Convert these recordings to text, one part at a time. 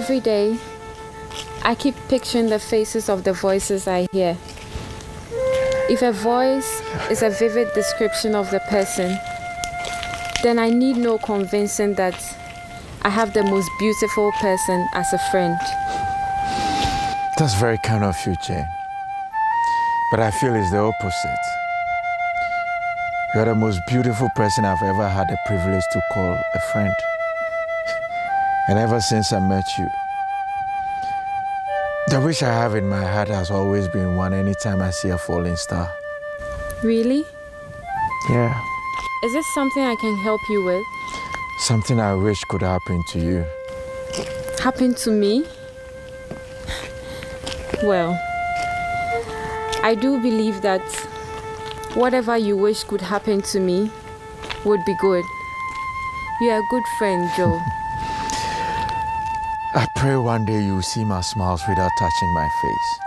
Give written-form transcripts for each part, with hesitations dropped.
Every day, I keep picturing the faces of the voices I hear. If a voice is a vivid description of the person, then I need no convincing that I have the most beautiful person as a friend. That's very kind of you, Jane. But I feel it's the opposite. You're the most beautiful person I've ever had the privilege to call a friend. And ever since I met you, the wish I have in my heart has always been one anytime I see a falling star. Really? Yeah. Is this something I can help you with? Something I wish could happen to you. Happen to me? Well, I do believe that whatever you wish could happen to me would be good. You're a good friend, Joe. I pray one day you'll see my smiles without touching my face.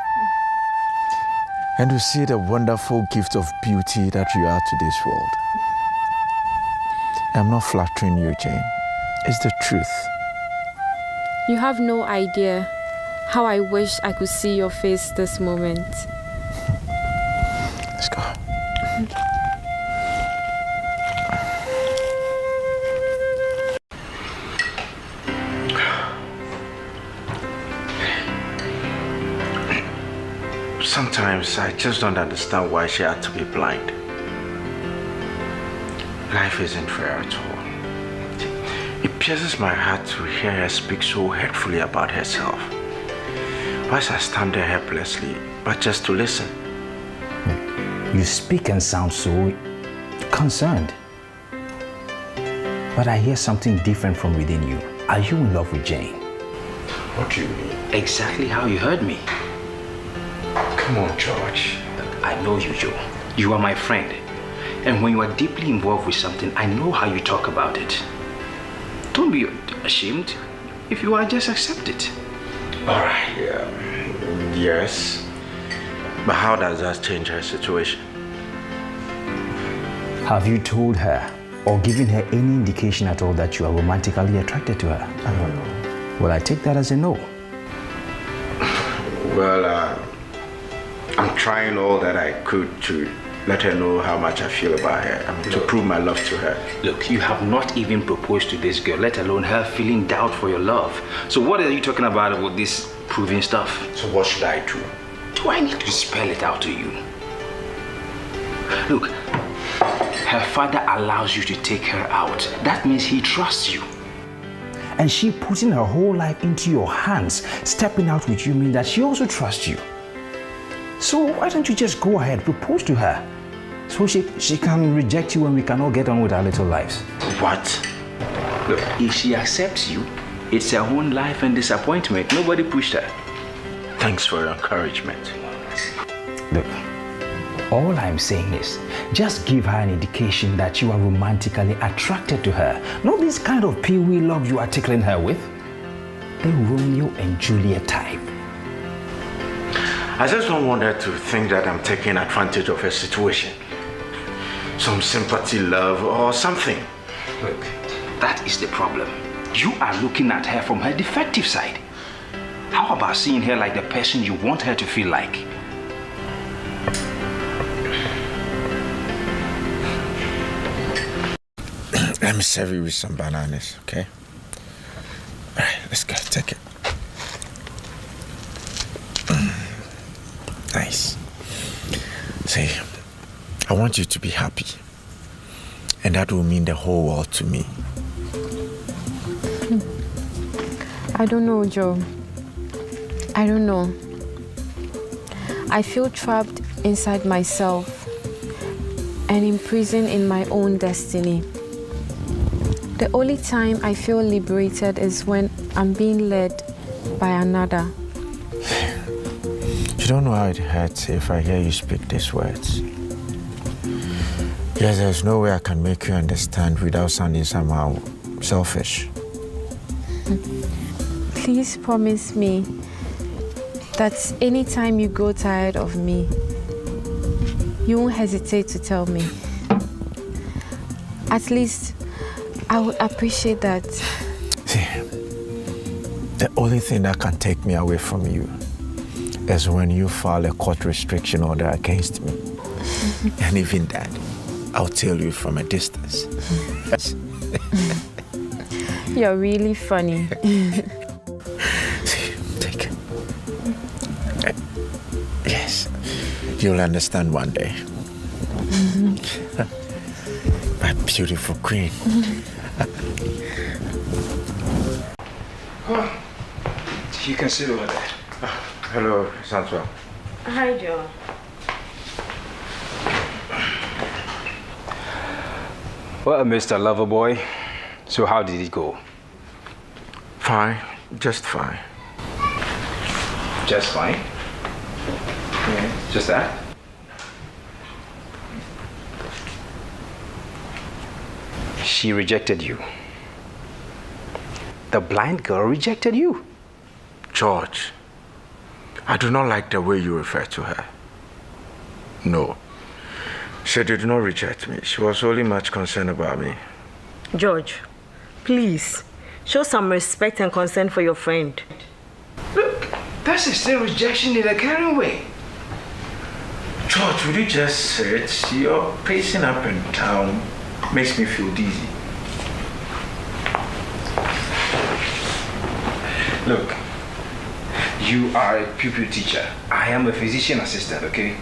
And to see the wonderful gift of beauty that you are to this world. I'm not flattering you, Jane. It's the truth. You have no idea how I wish I could see your face this moment. Let's go. Sometimes I just don't understand why she had to be blind. Life isn't fair at all. It pierces my heart to hear her speak so hurtfully about herself. Whilst I stand there helplessly, but just to listen. You speak and sound so concerned. But I hear something different from within you. Are you in love with Jane? What do you mean? Exactly how you heard me. Come on, George. I know you, Joe. You are my friend. And when you are deeply involved with something, I know how you talk about it. Don't be ashamed. If you are, just accept it. All right, yes. But how does that change her situation? Have you told her or given her any indication at all that you are romantically attracted to her? I don't know. Well, I take that as a no. Well, I'm trying all that I could to let her know how much I feel about her, to prove my love to her. Look, you have not even proposed to this girl, let alone her feeling doubt for your love. So what are you talking about with this proving stuff? So what should I do? Do I need to spell it out to you? Look, her father allows you to take her out. That means he trusts you. And she putting her whole life into your hands, stepping out with you means that she also trusts you. So why don't you just go ahead, propose to her? So she can reject you when we can all get on with our little lives. What? Look, if she accepts you, it's her own life and disappointment. Nobody pushed her. Thanks for your encouragement. Look, all I'm saying is, just give her an indication that you are romantically attracted to her. Not this kind of pee-wee love you are tickling her with. The Romeo and Juliet type. I just don't want her to think that I'm taking advantage of her situation. Some sympathy, love, or something. Look, that is the problem. You are looking at her from her defective side. How about seeing her like the person you want her to feel like? Let me serve you with some bananas, okay? All right, let's go. Take it. Nice. See, I want you to be happy. And that will mean the whole world to me. I don't know, Joe. I don't know. I feel trapped inside myself and imprisoned in my own destiny. The only time I feel liberated is when I'm being led by another. You don't know how it hurts if I hear you speak these words. Yes, there's no way I can make you understand without sounding somehow selfish. Please promise me that anytime you grow tired of me, you won't hesitate to tell me. At least I would appreciate that. See, The only thing that can take me away from you is when you file a court restriction order against me. And even that, I'll tell you from a distance. You're really funny. Take it. Yes, you'll understand one day. My beautiful queen. You can sit over there. Hello, Santua. Hi, Joe. Well, Mr. Loverboy, so how did it go? Fine, just fine. Just fine. Yeah, just that? She rejected you. The blind girl rejected you. George, I do not like the way you refer to her. No, she did not reject me. She was only much concerned about me. George, please, show some respect and concern for your friend. Look, that's still rejection in a caring way. George, would you just sit? You're pacing up and down. Makes me feel dizzy. Look, you are a pupil teacher. I am a physician assistant, okay?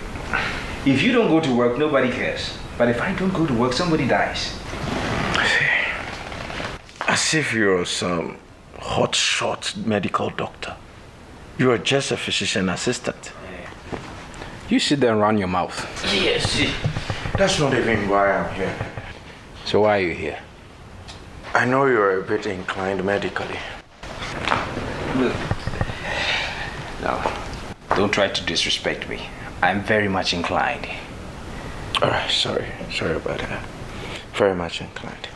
If you don't go to work, nobody cares. But if I don't go to work, somebody dies. As if you're some hotshot medical doctor. You are just a physician assistant. You sit there and run your mouth. Yes, that's not even why I'm here. So why are you here? I know you're a bit inclined medically. Look, no, don't try to disrespect me. I'm very much inclined. All right, sorry about that. Very much inclined.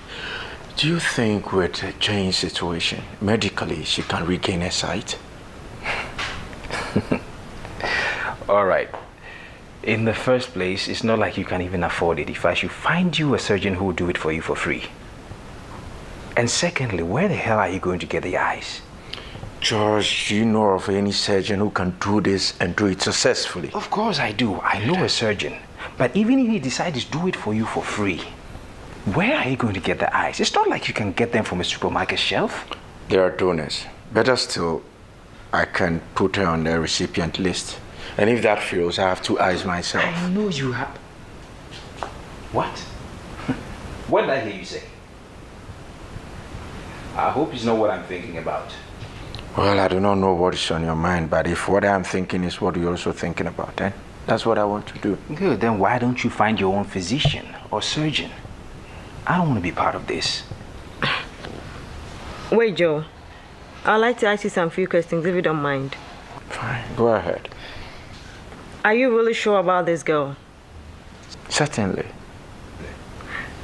Do you think with Jane's situation, medically, she can regain her sight? All right. In the first place, it's not like you can even afford it if I should find you a surgeon who will do it for you for free. And secondly, where the hell are you going to get the eyes? George, do you know of any surgeon who can do this and do it successfully? Of course I do. I know a surgeon. But even if he decides to do it for you for free, where are you going to get the eyes? It's not like you can get them from a supermarket shelf. There are donors. Better still, I can put her on the recipient list. And if that fails, I have 2 eyes myself. I know you have... What? What did I hear you say? I hope it's not what I'm thinking about. Well, I do not know what is on your mind, but if what I'm thinking is what you're also thinking about, then that's what I want to do. Good, then why don't you find your own physician or surgeon? I don't want to be part of this. Wait, Joe. I'd like to ask you some few questions if you don't mind. Fine, go ahead. Are you really sure about this girl? Certainly.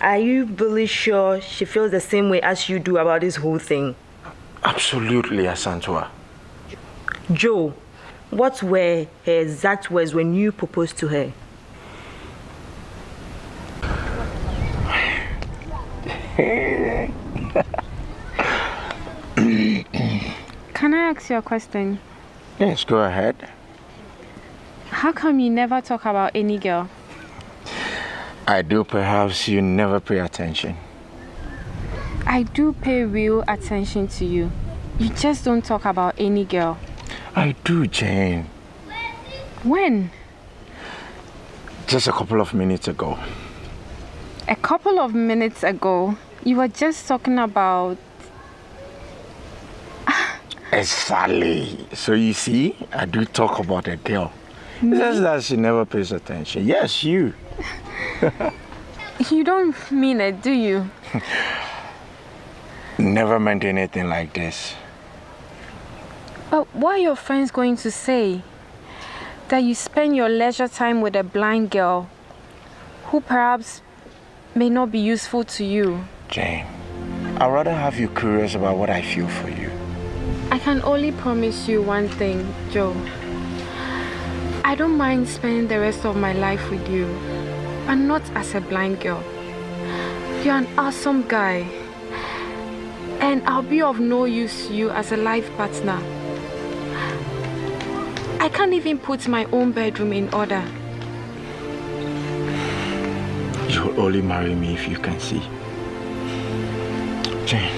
Are you really sure she feels the same way as you do about this whole thing? Absolutely, Asantua. Joe, what were her exact words when you proposed to her? Can I ask you a question? Yes, go ahead. How come you never talk about any girl? I do, perhaps you never pay attention. I do pay real attention to you. You just don't talk about any girl. I do, Jane. When? Just a couple of minutes ago. A couple of minutes ago, you were just talking about... Exactly. So you see, I do talk about a girl. It's just that she never pays attention. Yes, you. You don't mean it, do you? Never meant anything like this. But what are your friends going to say? That you spend your leisure time with a blind girl who perhaps may not be useful to you? Jane, I'd rather have you curious about what I feel for you. I can only promise you one thing, Joe. I don't mind spending the rest of my life with you, but not as a blind girl. You're an awesome guy. And I'll be of no use to you as a life partner. I can't even put my own bedroom in order. You'll only marry me if you can see. Jane,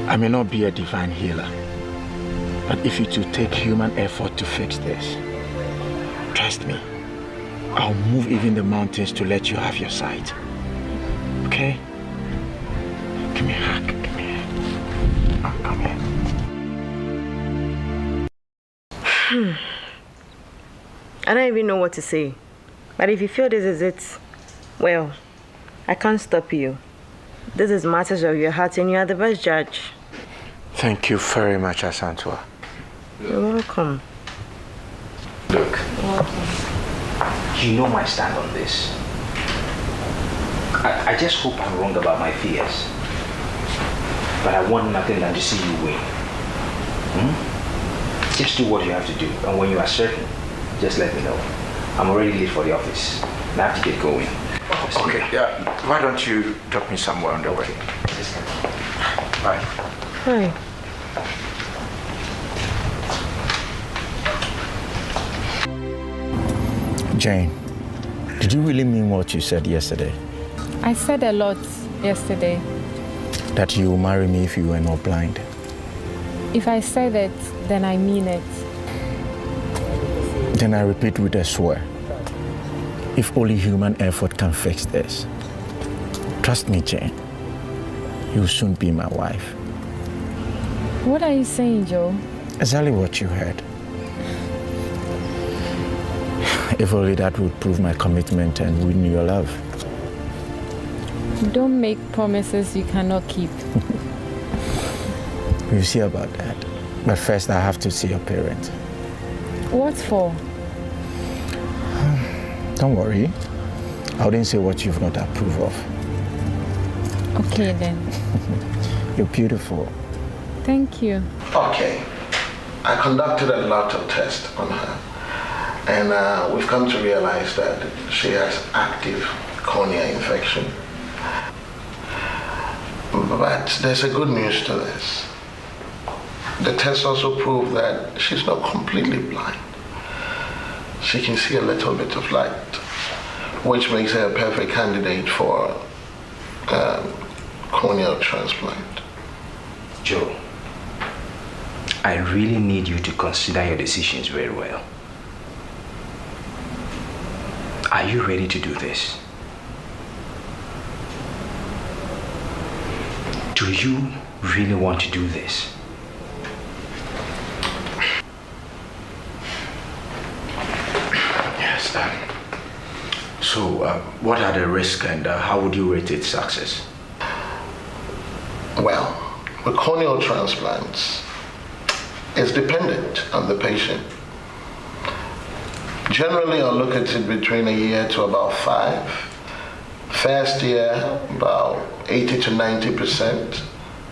I may not be a divine healer, but if you two take human effort to fix this, trust me, I'll move even the mountains to let you have your sight. Okay? Give me a hug. Give me a hug. Oh, come here. I don't even know what to say. But if you feel this is it, well, I can't stop you. This is matters of your heart and you are the best judge. Thank you very much, Asantua. You're welcome. Look, you know my stand on this. I just hope I'm wrong about my fears. But I want nothing than to see you win. Just do what you have to do. And when you are certain, just let me know. I'm already late for the office. And I have to get going. Okay, yeah. Why don't you drop me somewhere on the way? Bye. Hi. Jane, did you really mean what you said yesterday? I said a lot yesterday. That you will marry me if you were not blind? If I said it, then I mean it. Then I repeat with a swear. If only human effort can fix this. Trust me, Jane. You'll soon be my wife. What are you saying, Joe? Exactly what you heard. If only that would prove my commitment and win your love. Don't make promises you cannot keep. We'll see about that. But first, I have to see your parents. What for? Don't worry. I wouldn't say what you've not approved of. Okay, then. You're beautiful. Thank you. Okay. I conducted a lot of tests on her. And we've come to realize that she has active cornea infection. But there's a good news to this. The tests also prove that she's not completely blind. She can see a little bit of light, which makes her a perfect candidate for corneal transplant. Joe, I really need you to consider your decisions very well. Are you ready to do this? Do you really want to do this? Yes. So, what are the risks and how would you rate its success? Well, with corneal transplants, it's dependent on the patient. Generally, I'll look at it between a year to about 5. First year, about 80 to 90%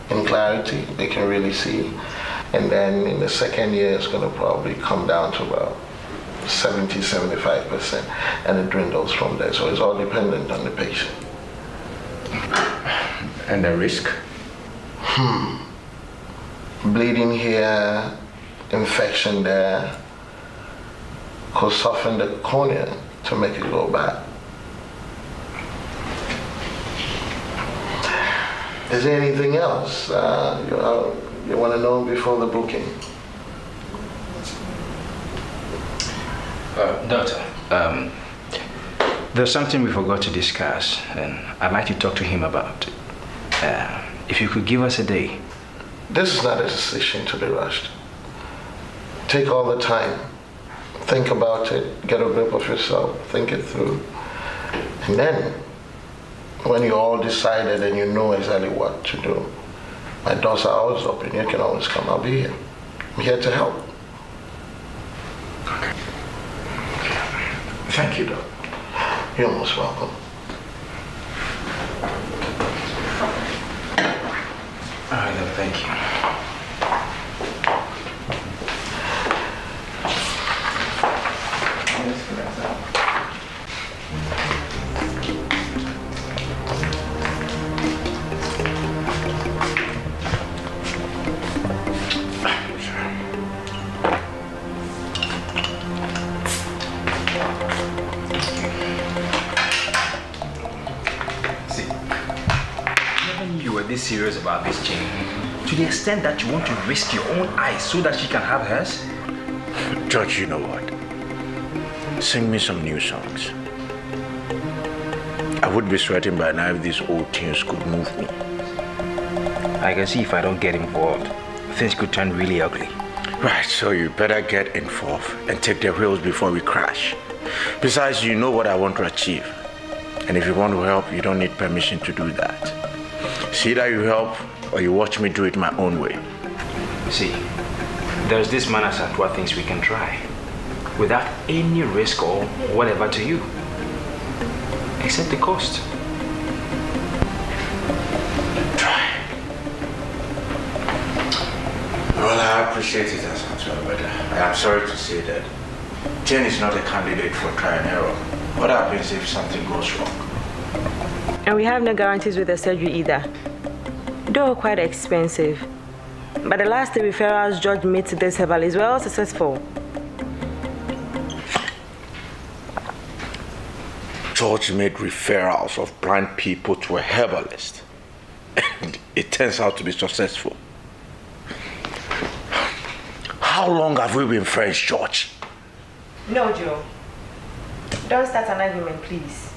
in clarity, they can really see. And then in the second year, it's going to probably come down to about 70, 75%, and it dwindles from there. So it's all dependent on the patient. And the risk? Bleeding here, infection there, could soften the cornea to make it go bad. Is there anything else you want to know before the booking? Doctor, there's something we forgot to discuss, and I'd like to talk to him about it. If you could give us a day. This is not a decision to be rushed. Take all the time. Think about it, get a grip of yourself, think it through. And then, when you're all decided and you know exactly what to do, my doors are always open. You can always come. I'll be here. I'm here to help. Okay. Thank you, Doc. You're most welcome. All right, Doc, thank you. were this serious about this chain? To the extent that you want to risk your own eyes so that she can have hers? George, you know what? Sing me some new songs. I would be sweating by now if these old tunes could move me. I can see if I don't get involved, things could turn really ugly. Right, so you better get involved and take the wheels before we crash. Besides, you know what I want to achieve. And if you want to help, you don't need permission to do that. It's either you help or you watch me do it my own way. See, there's this man at Santua things we can try. Without any risk or whatever to you. Except the cost. Try. Well, I appreciate it as well, but I'm sorry to say that Jane is not a candidate for try and error. What happens if something goes wrong? And we have no guarantees with the surgery either. Though quite expensive. But the last 3 referrals George made to this herbalist were all successful. George made referrals of blind people to a herbalist. And it turns out to be successful. How long have we been friends, George? No, Joe. Don't start an argument, please.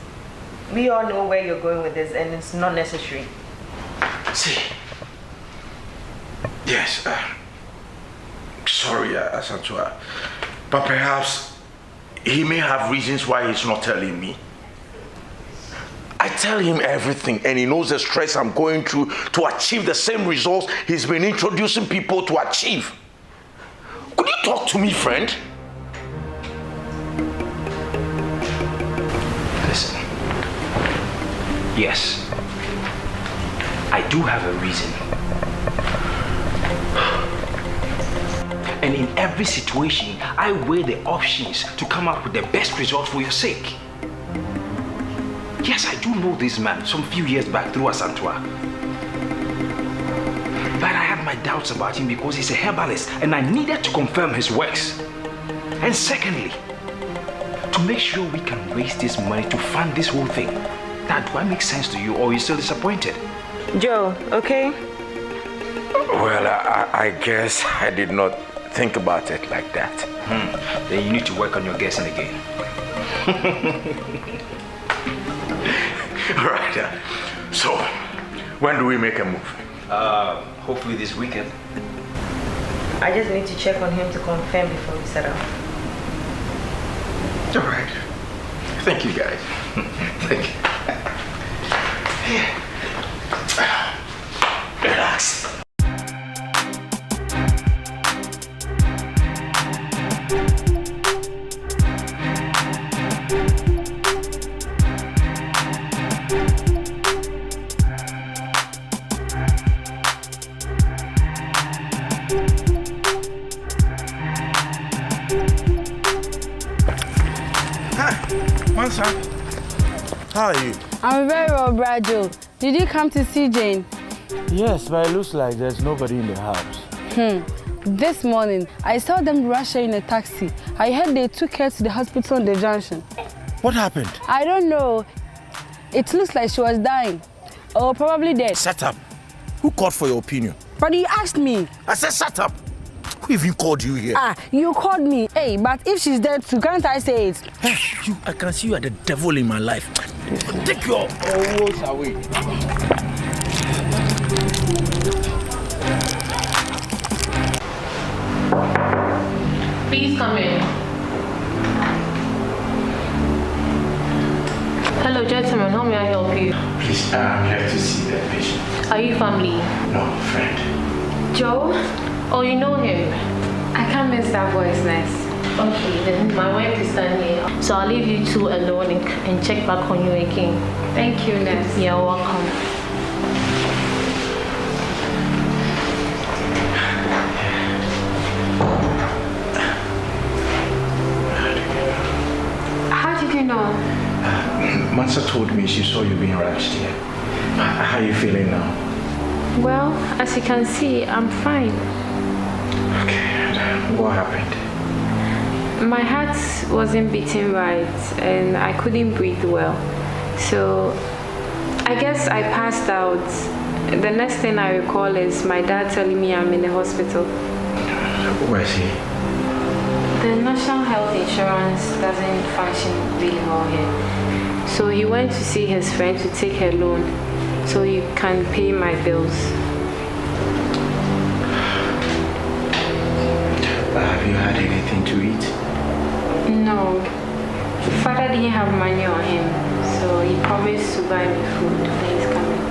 We all know where you're going with this, and it's not necessary. See. Yes, sorry, Asantua. But perhaps he may have reasons why he's not telling me. I tell him everything, and he knows the stress I'm going through to achieve the same results he's been introducing people to achieve. Could you talk to me, friend? Listen. Yes. I do have a reason. And in every situation, I weigh the options to come up with the best result for your sake. Yes, I do know this man some few years back through Asantua. But I had my doubts about him because he's a herbalist and I needed to confirm his works. And secondly, to make sure we can raise this money to fund this whole thing. Now, do I make sense to you or are you still disappointed? Joe, okay? Well, I guess I did not think about it like that. Then you need to work on your guessing again. Right. So, when do we make a move? Hopefully this weekend. I just need to check on him to confirm before we set up. All right. Thank you, guys. Thank you. Relax. How are you? I'm very well, Brajo. Did you come to see Jane? Yes, but it looks like there's nobody in the house. This morning, I saw them rush her in a taxi. I heard they took her to the hospital on the junction. What happened? I don't know. It looks like she was dying. Or probably dead. Shut up. Who called for your opinion? But you asked me. I said shut up. Who even called you here? You called me. Hey, but if she's dead too, can't I say it? Hey, you, I can see you are the devil in my life. Take your words away. Please come in. Hello, gentlemen. How may I help you? Please, I'm here to see the patient. Are you family? No, friend. Joe? Oh, you know him? I can't miss that voice, nice. Okay, then my wife is done here. So I'll leave you two alone and check back on you again. Thank you, Ness. You're welcome. How did you know? Mansa told me she saw you being rushed here. How are you feeling now? Well, as you can see, I'm fine. Okay, what happened? My heart wasn't beating right and I couldn't breathe well. So I guess I passed out The next thing I recall is my dad telling me I'm in the hospital. Where is he? The national health insurance doesn't function really well here. So he went to see his friend to take her loan so he can pay my bills. Have you had anything to eat? No. Father didn't have money on him, so he promised to buy me food when he's coming.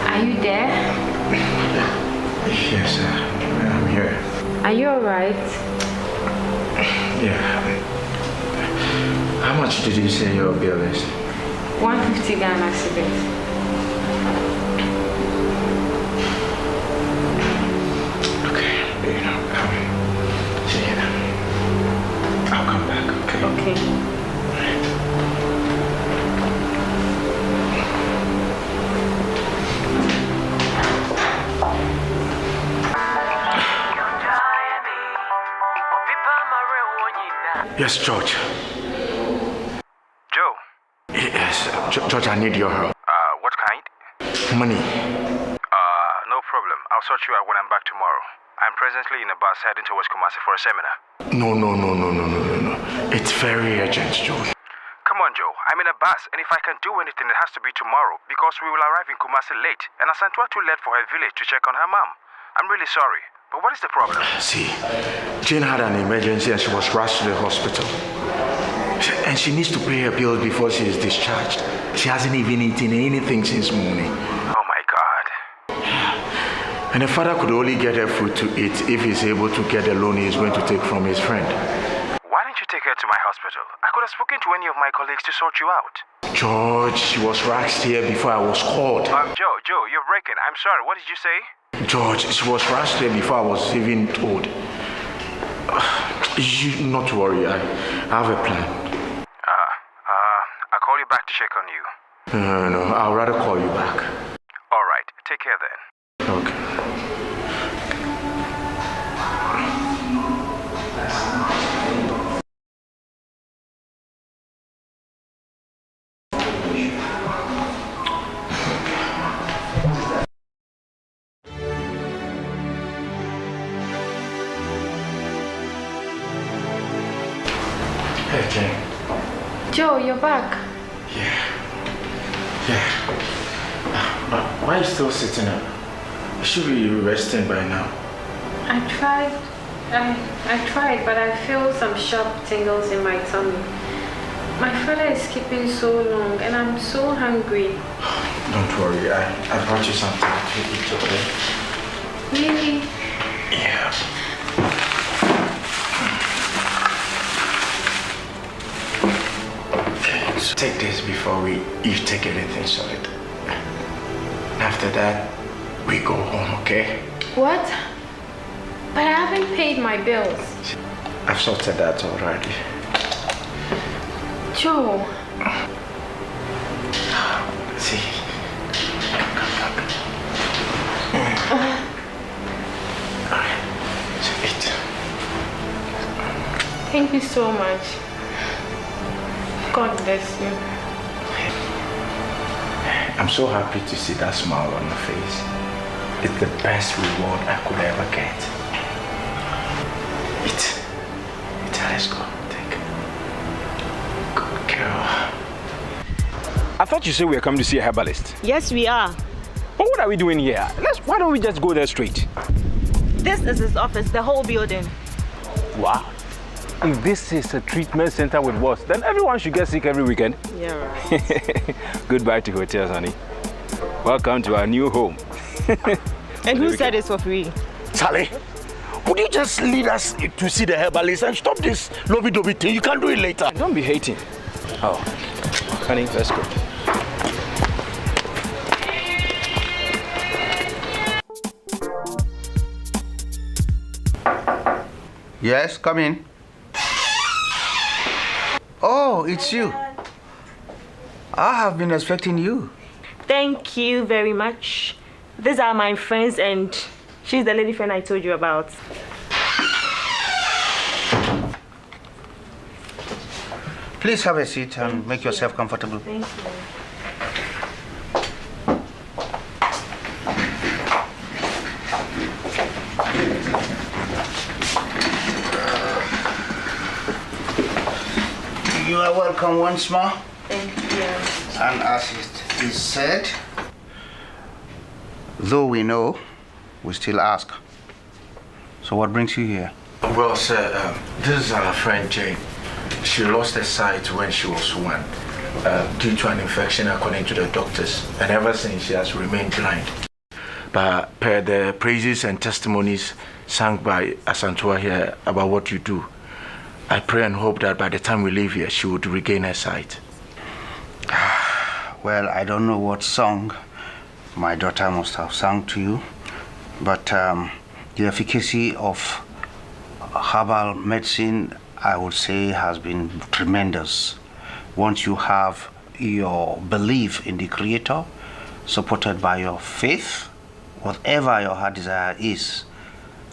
Are you there? Yes, I'm here. Are you alright? Yeah. How much did you say your bill is? 150 Ghana cedis. I'll come back, okay? Okay. Yes, George. Joe? Yes, George, I need your help. What kind? Money. No problem. I'll sort you out when I'm back tomorrow. I'm presently in a bus heading towards Kumasi for a seminar. No. It's very urgent, George. Come on, Joe. I'm in a bus, and if I can do anything, it has to be tomorrow, because we will arrive in Kumasi late, and Asantua too late for her village to check on her mom. I'm really sorry, but what is the problem? See, Jane had an emergency and she was rushed to the hospital. And she needs to pay her bills before she is discharged. She hasn't even eaten anything since morning. Oh my God. And the father could only get her food to eat if he's able to get the loan he's going to take from his friend. Why didn't you take her to my hospital? I could have spoken to any of my colleagues to sort you out. George, she was rushed here before I was called. Joe, you're breaking. I'm sorry. What did you say? George, she was rushed here before I was even told. You not to worry, I have a plan. I'll call you back to check on you. No, I'll rather call you back. All right, take care then. Okay. Hey, Jane. Joe, you're back. Yeah. Why are you still sitting up? You should be resting by now. I tried, but I feel some sharp tingles in my tummy. My father is keeping so long, and I'm so hungry. Don't worry, I brought you something to eat, okay? Really? Yeah. Okay, so take this before you take anything solid. After that, we go home, okay? What? But I haven't paid my bills. I've sorted that already. Joe. See. Alright, so eat. Thank you so much. God bless you. I'm so happy to see that smile on your face. It's the best reward I could ever get. Eat, let's go. Take good care of. I thought you said we were coming to see a herbalist. Yes, we are. But what are we doing here? Why don't we just go there straight? This is his office, the whole building. Wow. If this is a treatment center with boss, then everyone should get sick every weekend. Yeah, right. Goodbye to hotels, honey. Welcome to our new home. And who said it's for free? Sally, would you just lead us to see the herbalist and stop this lovey-dovey thing? You can do it later. Don't be hating. Oh, honey, let's go. Yes, come in. Oh, it's you. I have been expecting you. Thank you very much. These are my friends, and she's the lady friend I told you about. Please have a seat and make yourself comfortable. Thank you. You are welcome once more. Thank you. And as it is said, though we know, we still ask. So what brings you here? Well, sir, this is our friend Jane. She lost her sight when she was 1 due to an infection according to the doctors. And ever since, she has remained blind. But per the praises and testimonies sung by Asantua here about what you do, I pray and hope that by the time we leave here, she would regain her sight. Well, I don't know what song my daughter must have sung to you, but the efficacy of herbal medicine, I would say, has been tremendous. Once you have your belief in the Creator, supported by your faith, whatever your heart desire is,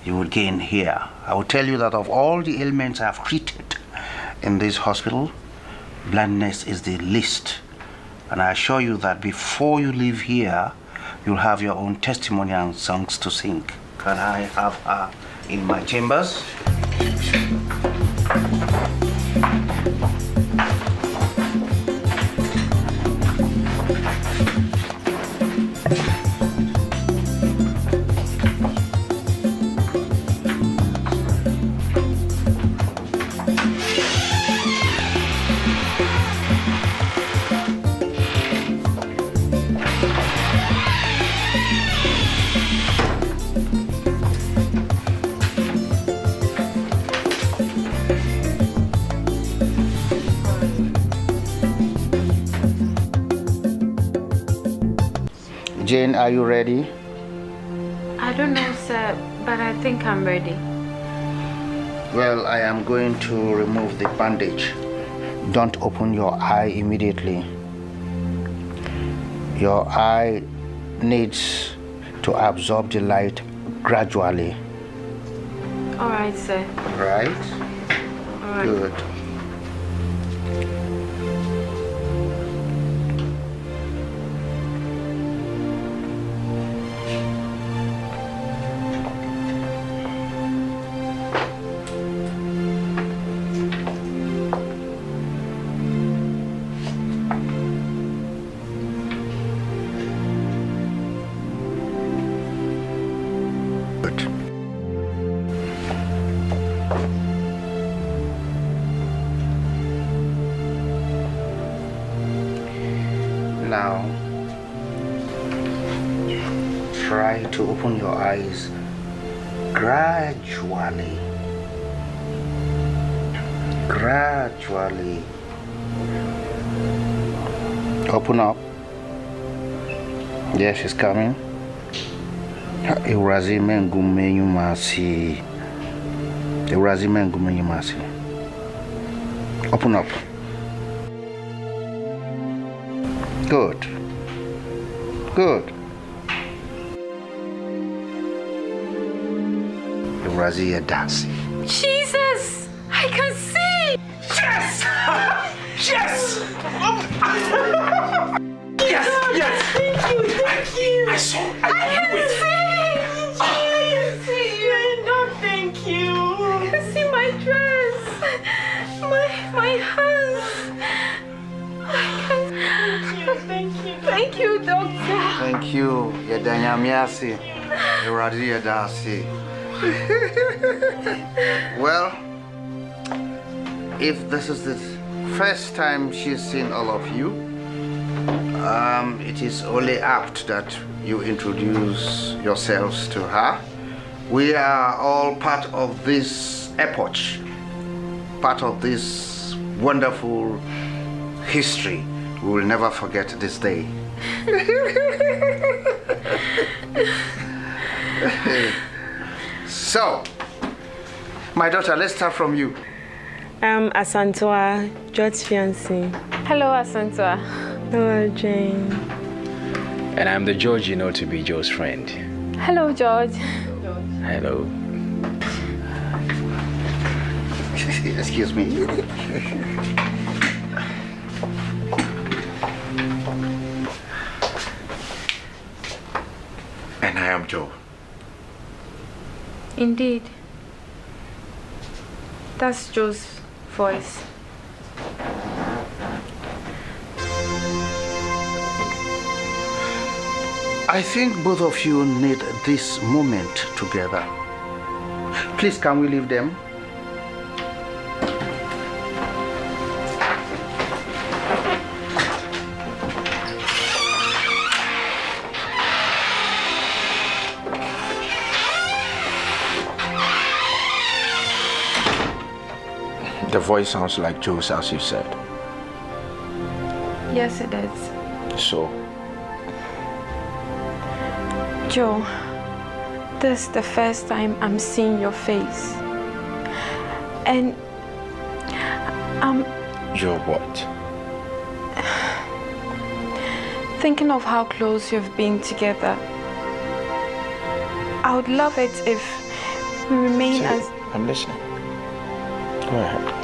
you would gain here. I will tell you that of all the ailments I have treated in this hospital, blindness is the least. And I assure you that before you leave here, you'll have your own testimony and songs to sing. Can I have her in my chambers? Jane, are you ready? I don't know, sir, but I think I'm ready. Well, I am going to remove the bandage. Don't open your eye immediately. Your eye needs to absorb the light gradually. All right, sir. Right? All right. Good. Now, try to open your eyes gradually. Gradually. Open up. Yes, she's coming. Open up. Good. Good. Razia dancing. Jesus! I can see! Yes! Yes! Yes! Yes! Thank you. I saw. I knew it. I can see you. No, thank you. I can see my dress. My hands. Thank you, doctor. Thank you. Yadanyamiasi. Razia dancing. Well, if this is the first time she's seen all of you, it is only apt that you introduce yourselves to her. We are all part of this epoch, part of this wonderful history. We will never forget this day. So, my daughter, let's start from you. I'm Asantua, George's fiancée. Hello, Asantua. Hello, Jane. And I'm the George you know to be Joe's friend. Hello, George. Hello. Excuse me. And I am Joe. Indeed. That's Joe's voice. I think both of you need this moment together. Please, can we leave them? The voice sounds like Joe's, as you said. Yes, it is. So? Joe, this is the first time I'm seeing your face. And You're what? thinking of how close you've been together. I would love it if we remain Say, as... I'm listening. Go ahead.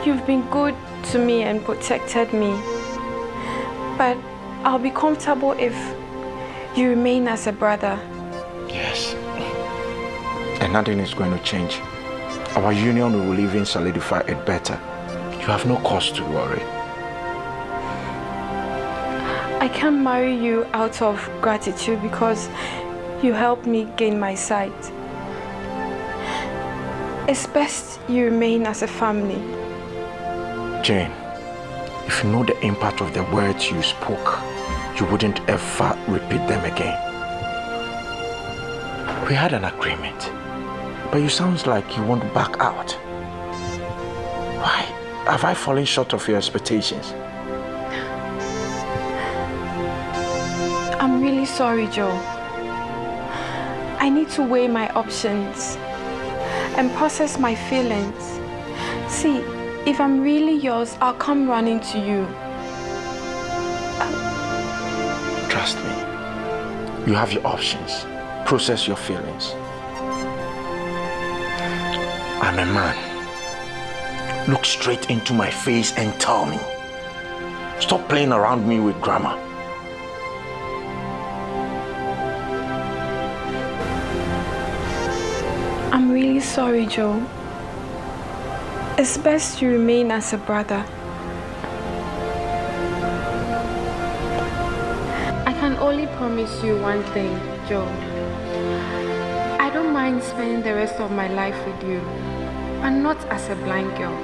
You've been good to me and protected me. But I'll be comfortable if you remain as a brother. Yes. And nothing is going to change. Our union will even solidify it better. You have no cause to worry. I can't marry you out of gratitude because you helped me gain my sight. It's best you remain as a family. Jane, if you know the impact of the words you spoke, you wouldn't ever repeat them again. We had an agreement, but you sound like you want to back out. Why? Have I fallen short of your expectations? I'm really sorry, Joe. I need to weigh my options and process my feelings. See, if I'm really yours, I'll come running to you. Trust me. You have your options. Process your feelings. I'm a man. Look straight into my face and tell me. Stop playing around me with grammar. I'm really sorry, Joe. It's best you remain as a brother. I can only promise you one thing, Joe. I don't mind spending the rest of my life with you, but not as a blind girl.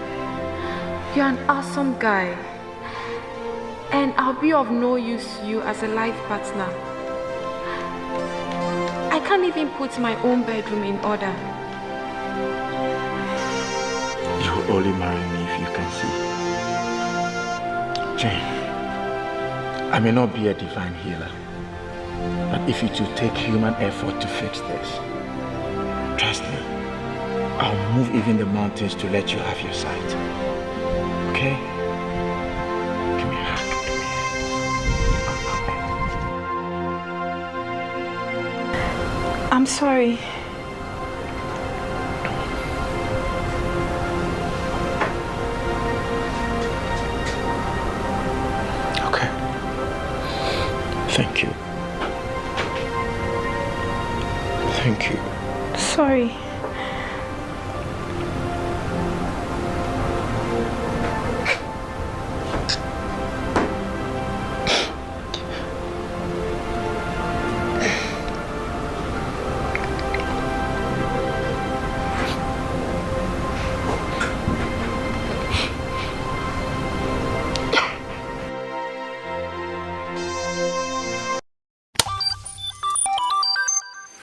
You're an awesome guy, and I'll be of no use to you as a life partner. I can't even put my own bedroom in order. You will only marry me if you can see. Jane, I may not be a divine healer, but if it will take human effort to fix this, trust me, I'll move even the mountains to let you have your sight. Okay? Give me a hug. I'm sorry. Okay. Thank you.